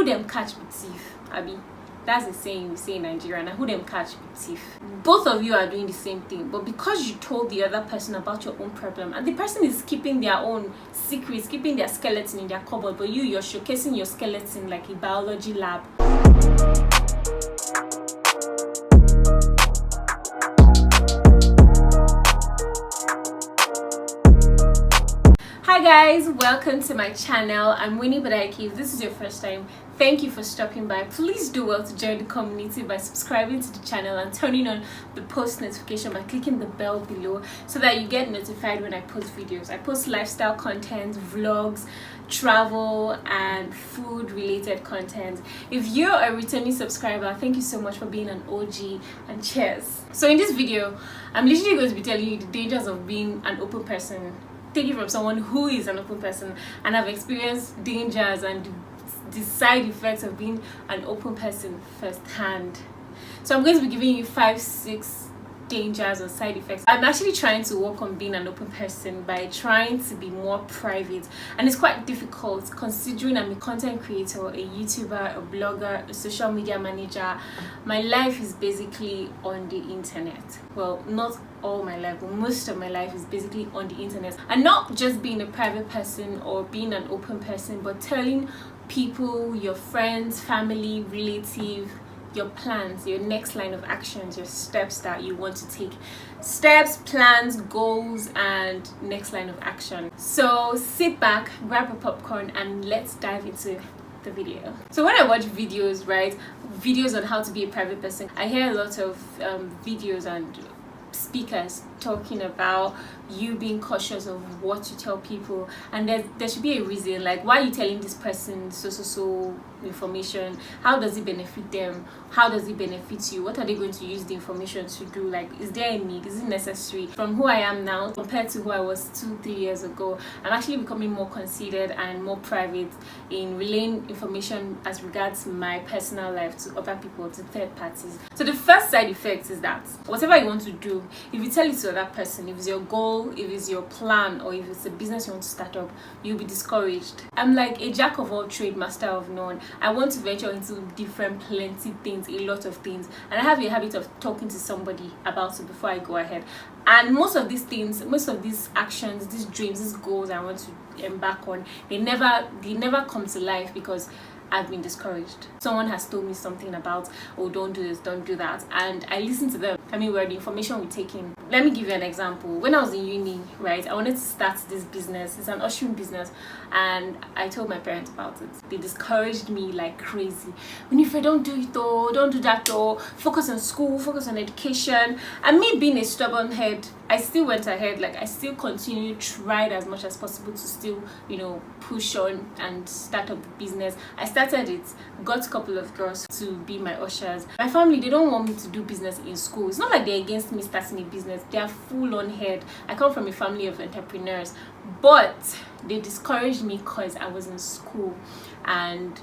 them catch with thief, Abby. That's the saying we say in Nigeria. Now, who them catch with thief? Both of you are doing the same thing, but because you told the other person about your own problem, and the person is keeping their own secrets, keeping their skeleton in their cupboard, but you're showcasing your skeleton like a biology lab. Hi guys, welcome to my channel. I'm Winnie, but if this is your first time, thank you for stopping by. Please do well to join the community by subscribing to the channel and turning on the post notification by clicking the bell below so that you get notified when I post videos. I post lifestyle content, vlogs, travel and food related content. If you're a returning subscriber, thank you so much for being an OG, and cheers. So in this video, I'm literally going to be telling you the dangers of being an open person. Take it from someone who is an open person and have experienced dangers and the side effects of being an open person firsthand. So I'm going to be giving you 5-6 dangers or side effects. I'm actually trying to work on being an open person by trying to be more private, and it's quite difficult considering I'm a content creator, a YouTuber, a blogger, a social media manager. My life is basically on the internet. Well, not all my life, but most of my life is basically on the internet, and not just being a private person or being an open person, but telling people, your friends, family, relative, your plans, your next line of actions, your steps that you want to take, steps, plans, goals, and next line of action. So sit back, grab a popcorn, and let's dive into the video. So when I watch videos, right, videos on how to be a private person, I hear a lot of videos and speakers talking about you being cautious of what you tell people, and there should be a reason, like why are you telling this person so information? How does it benefit them? How does it benefit you? What are they going to use the information to do? Like, is there a need? Is it necessary? From who I am now compared to who I was 2-3 years ago, I'm actually becoming more considered and more private in relaying information as regards my personal life to other people, to third parties. So the first side effect is that whatever you want to do, if you tell it to another person, if it's your goal, if it's your plan, or if it's a business you want to start up, you'll be discouraged. I'm like a jack of all trades, master of none. I want to venture into different plenty things, a lot of things, and I have a habit of talking to somebody about it before I go ahead. And most of these things, most of these actions, these dreams, these goals I want to embark on, they never come to life because I've been discouraged. Someone has told me something about, oh, don't do this, don't do that, and I listen to them. I mean, where the information we take in. Let me give you an example. When I was in uni, right, I wanted to start this business. It's an ushering business, and I told my parents about it. They discouraged me like crazy. Winifred, don't do it though, don't do that though. Focus on school, focus on education. And me being a stubborn head, I still went ahead. Like, I still continued, tried as much as possible to still, push on and start up the business. I started it, got a couple of girls to be my ushers. My family, they don't want me to do business in school. It's not like they're against me starting a business. They are full on head. I come from a family of entrepreneurs, but they discouraged me because I was in school. And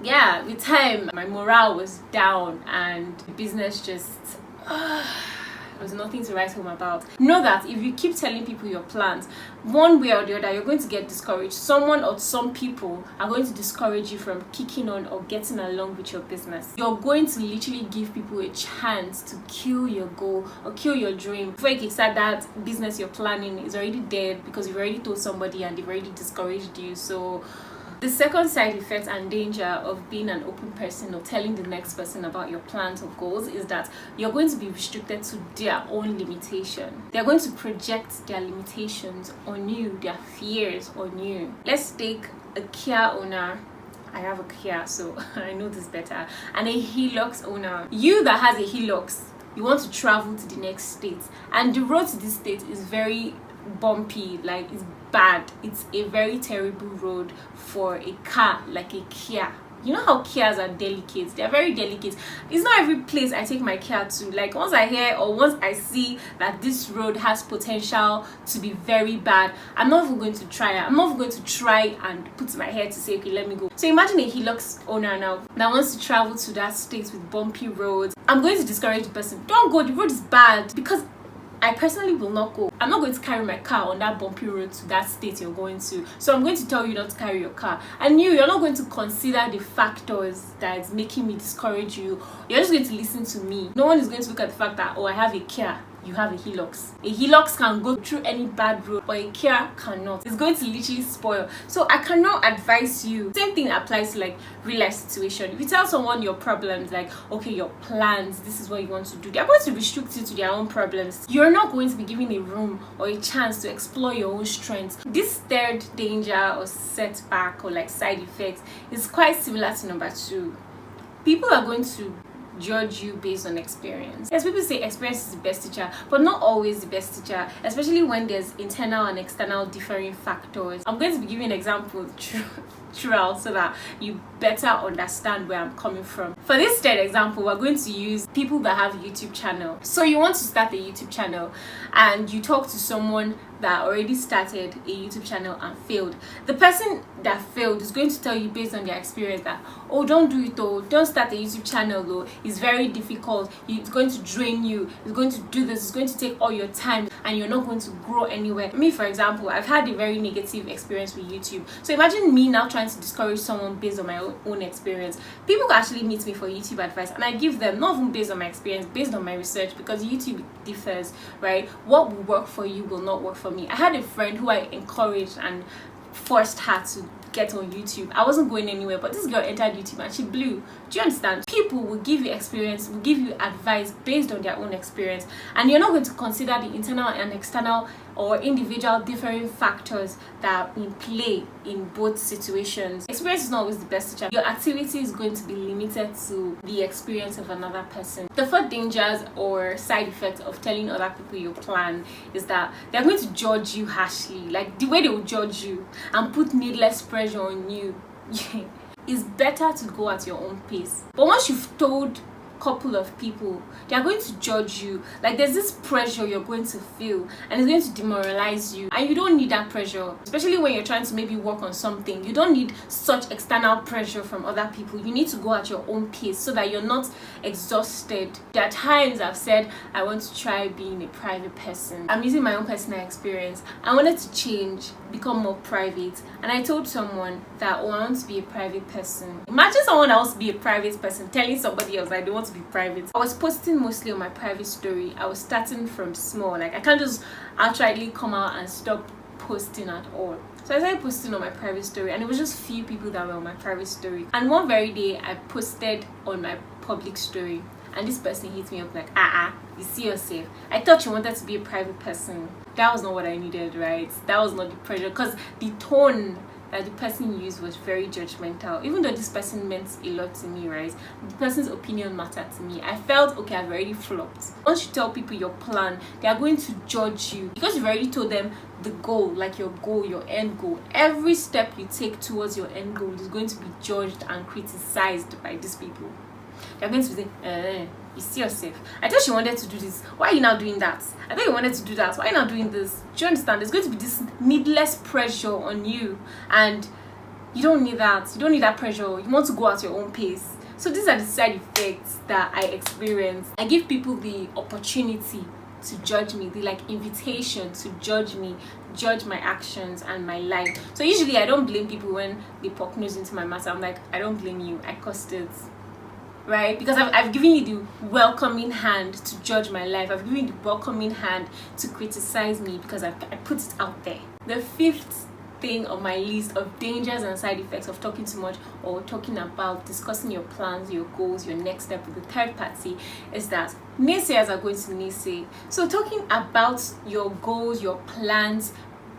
yeah, with time, my morale was down and the business just there was nothing to write home about. Know that if you keep telling people your plans, one way or the other, you're going to get discouraged. Someone or some people are going to discourage you from kicking on or getting along with your business. You're going to literally give people a chance to kill your goal or kill your dream. Before you kickstart that business you're planning is already dead because you've already told somebody and they've already discouraged you. So the second side effect and danger of being an open person or telling the next person about your plans or goals is that you're going to be restricted to their own limitation. They're going to project their limitations on you, their fears on you. Let's take a Kia owner. I have a Kia, so I know this better. And a Hilux owner. You that has a Hilux, you want to travel to the next state, and the road to this state is very bumpy, like it's bad. It's a very terrible road for a car like a Kia. You know how Kias are delicate? They're very delicate. It's not every place I take my Kia to. Like, once I hear or once I see that this road has potential to be very bad, I'm not even going to try it. I'm not even going to try and put my head to say, okay, let me go. So imagine a Hilux owner now that wants to travel to that state with bumpy roads. I'm going to discourage the person. Don't go, the road is bad, because I personally will not go. I'm not going to carry my car on that bumpy road to that state you're going to. So I'm going to tell you not to carry your car. And you're not going to consider the factors that's making me discourage you. You're just going to listen to me. No one is going to look at the fact that, oh, I have a Kia, you have a Hilux. A Hilux can go through any bad road, but a Kia cannot. It's going to literally spoil. So I cannot advise you. Same thing applies to like real life situation. If you tell someone your problems, like, okay, your plans, this is what you want to do, they're going to restrict you to their own problems. You're not going to be given a room or a chance to explore your own strengths. This third danger or setback or like side effect is quite similar to number 2. People are going to judge you based on experience. Yes, people say experience is the best teacher, but not always the best teacher, especially when there's internal and external differing factors. I'm going to be giving an example throughout so that you better understand where I'm coming from. For this third example, we're going to use people that have YouTube channel. So you want to start a YouTube channel and you talk to someone that already started a YouTube channel and failed. The person that failed is going to tell you based on their experience that, oh, don't do it though, don't start a YouTube channel though, it's very difficult, it's going to drain you, it's going to do this, it's going to take all your time and you're not going to grow anywhere. Me, for example, I've had a very negative experience with YouTube. So imagine me now trying to discourage someone based on my own experience. People can actually meet me for YouTube advice and I give them, not even based on my experience, based on my research, because YouTube differs, right? What will work for you will not work for me. I had a friend who I encouraged and forced her to get on YouTube. I wasn't going anywhere, but this girl entered YouTube and she blew. Do you understand? People will give you experience, will give you advice based on their own experience, and you're not going to consider the internal and external or individual differing factors that are in play in both situations. Experience is not always the best teacher. Your activity is going to be limited to the experience of another person. The fourth dangers or side effects of telling other people your plan is that they're going to judge you harshly. Like the way they will judge you and put needless pressure on you. It's better to go at your own pace. But once you've told couple of people, they are going to judge you. Like there's this pressure you're going to feel and it's going to demoralize you, and you don't need that pressure, especially when you're trying to maybe work on something. You don't need such external pressure from other people. You need to go at your own pace so that you're not exhausted. There are times I've said I want to try being a private person. I'm using my own personal experience. I wanted to change, become more private, and I told someone that, oh, I want to be a private person. Imagine someone else be a private person telling somebody else I don't want to be private. I was posting mostly on my private story. I was starting from small. Like I can't just outrightly come out and stop posting at all. So I started posting on my private story, and it was just few people that were on my private story. And one very day I posted on my public story, and this person hit me up like, you see yourself, I thought you wanted to be a private person. That was not what I needed, right? That was not the pressure, because the tone that the person used was very judgmental. Even though this person meant a lot to me, right? The person's opinion mattered to me. I felt, okay, I've already flopped. Once you tell people your plan, they are going to judge you because you've already told them the goal, like your goal, your end goal. Every step you take towards your end goal is going to be judged and criticized by these people. They're going to say, you see yourself, I thought you wanted to do this, why are you now doing that? I thought you wanted to do that, why are you now doing this? Do you understand? There's going to be this needless pressure on you, and you don't need that. You don't need that pressure. You want to go at your own pace. So these are the side effects that I experience. I give people the opportunity to judge me, the like invitation to judge me, judge my actions and my life. So usually I don't blame people when they poke nose into my matter. I'm like, I don't blame you, I caused it. Right? Because I've given you the welcoming hand to judge my life. I've given you the welcoming hand to criticize me because I put it out there. The fifth thing on my list of dangers and side effects of talking too much or talking about discussing your plans, your goals, your next step with the third party is that naysayers are going to naysay. So talking about your goals, your plans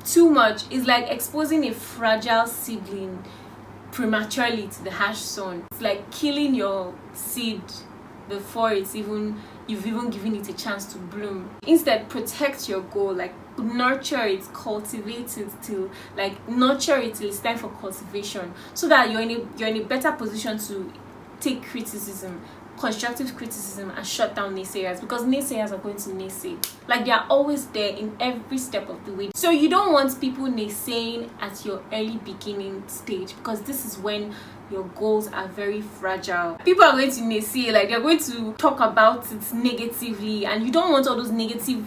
too much is like exposing a fragile sibling prematurely to the harsh sun. It's like killing your seed before you've even given it a chance to bloom. Instead, protect your goal, like nurture it, cultivate it till it's time for cultivation, so that you're in a better position to take criticism, constructive criticism, and shut down naysayers, because naysayers are going to naysay. Like they are always there in every step of the way. So you don't want people naysaying at your early beginning stage, because this is when your goals are very fragile. People are going to naysay, like they're going to talk about it negatively, and you don't want all those negative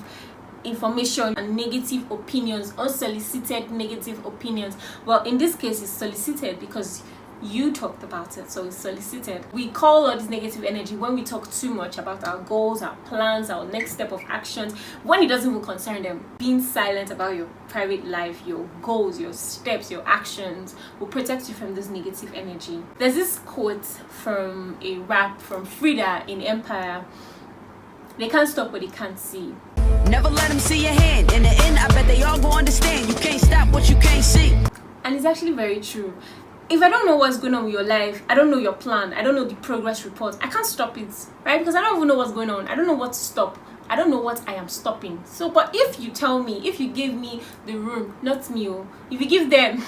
information and negative opinions, unsolicited negative opinions. Well, in this case it's solicited because you talked about it, so it's solicited. We call all this negative energy when we talk too much about our goals, our plans, our next step of actions, when it doesn't even concern them. Being silent about your private life, your goals, your steps, your actions will protect you from this negative energy. There's this quote from a rap from Frida in Empire: they can't stop what they can't see. Never let them see your hand. In the end, I bet they all go understand. You can't stop what you can't see. And it's actually very true. If I don't know what's going on with your life, I don't know your plan, I don't know the progress report, I can't stop it, right? Because I don't even know what's going on. I don't know what to stop. I don't know what I am stopping. So, but if you tell me, if you give me the room, not me, if you give them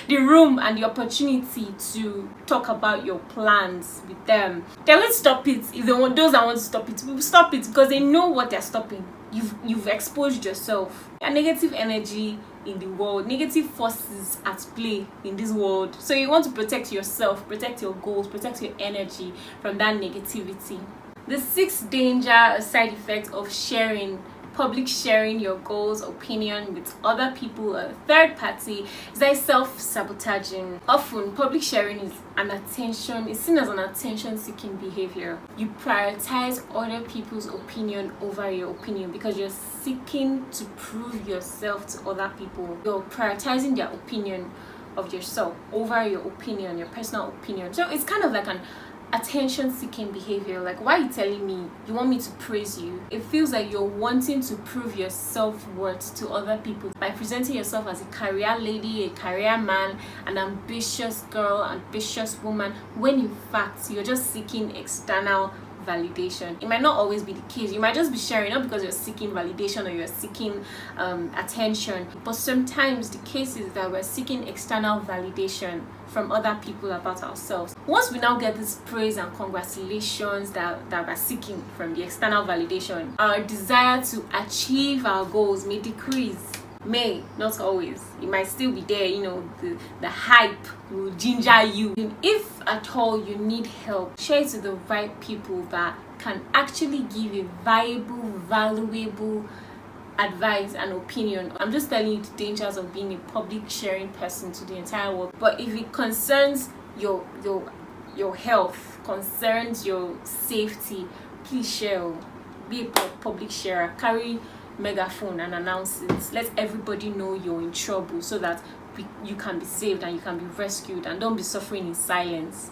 the room and the opportunity to talk about your plans with them, they will stop it. If they want, those that want to stop it will stop it because they know what they're stopping. You've exposed yourself. A negative energy in the world, negative forces at play in this world. So you want to protect yourself, protect your goals, protect your energy from that negativity. The sixth danger, side effect of sharing, public sharing your goals, opinion with other people, a third party, is that self-sabotaging. Often public sharing is seen as an attention-seeking behavior. You prioritize other people's opinion over your opinion because you're seeking to prove yourself to other people. You're prioritizing their opinion of yourself over your opinion, your personal opinion. So it's kind of like an attention-seeking behavior. Like, why are you telling me you want me to praise you? It feels like you're wanting to prove your self-worth to other people by presenting yourself as a career lady, a career man, an ambitious girl, ambitious woman, when in fact you're just seeking external validation. It might not always be the case. You might just be sharing not because you're seeking validation or you're seeking attention, but sometimes the case is that we're seeking external validation from other people about ourselves. Once we now get this praise and congratulations that we're seeking from the external validation, our desire to achieve our goals may decrease. May, not always. It might still be there, the hype will ginger you. If at all you need help, share it to the right people that can actually give a viable, valuable advice and opinion. I'm just telling you the dangers of being a public sharing person to the entire world. But if it concerns your health, concerns your safety, please share. Be a public sharer. Carry megaphone and announce it. Let everybody know you're in trouble so that you can be saved and you can be rescued and don't be suffering in silence.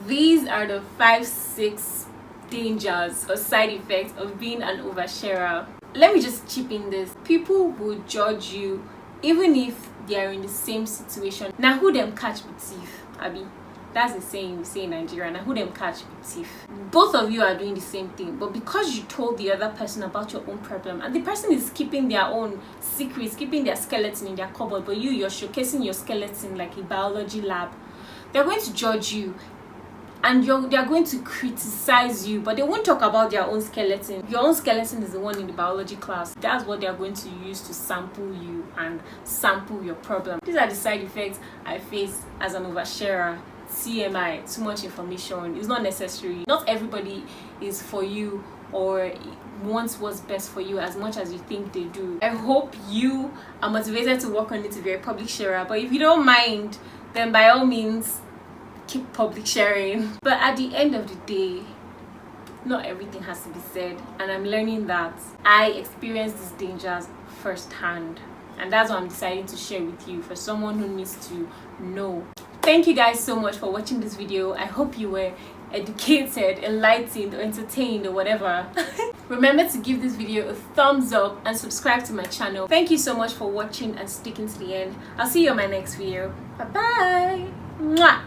These are the 5-6 dangers or side effects of being an oversharer. Let me just chip in this. People will judge you even if they are in the same situation. Now who them catch with thief, Abby? That's the saying we say in Nigeria. Now who them catch with thief? Both of you are doing the same thing, but because you told the other person about your own problem and the person is keeping their own secrets, keeping their skeleton in their cupboard, but you're showcasing your skeleton like a biology lab, they're going to judge you and they're going to criticize you, but they won't talk about their own skeleton. Your own skeleton is the one in the biology class. That's what they're going to use to sample you and sample your problem. These are the side effects I face as an oversharer. TMI, too much information. It's not necessary. Not everybody is for you or wants what's best for you as much as you think they do. I hope you are motivated to work on it to be a public sharer, but if you don't mind, then by all means keep public sharing. But at the end of the day, not everything has to be said, and I'm learning that. I experienced these dangers firsthand, and that's what I'm deciding to share with you for someone who needs to know. Thank you guys so much for watching this video. I hope you were educated, enlightened, or entertained, or whatever. Remember to give this video a thumbs up and subscribe to my channel. Thank you so much for watching and sticking to the end. I'll see you on my next video. Bye bye. Mwah.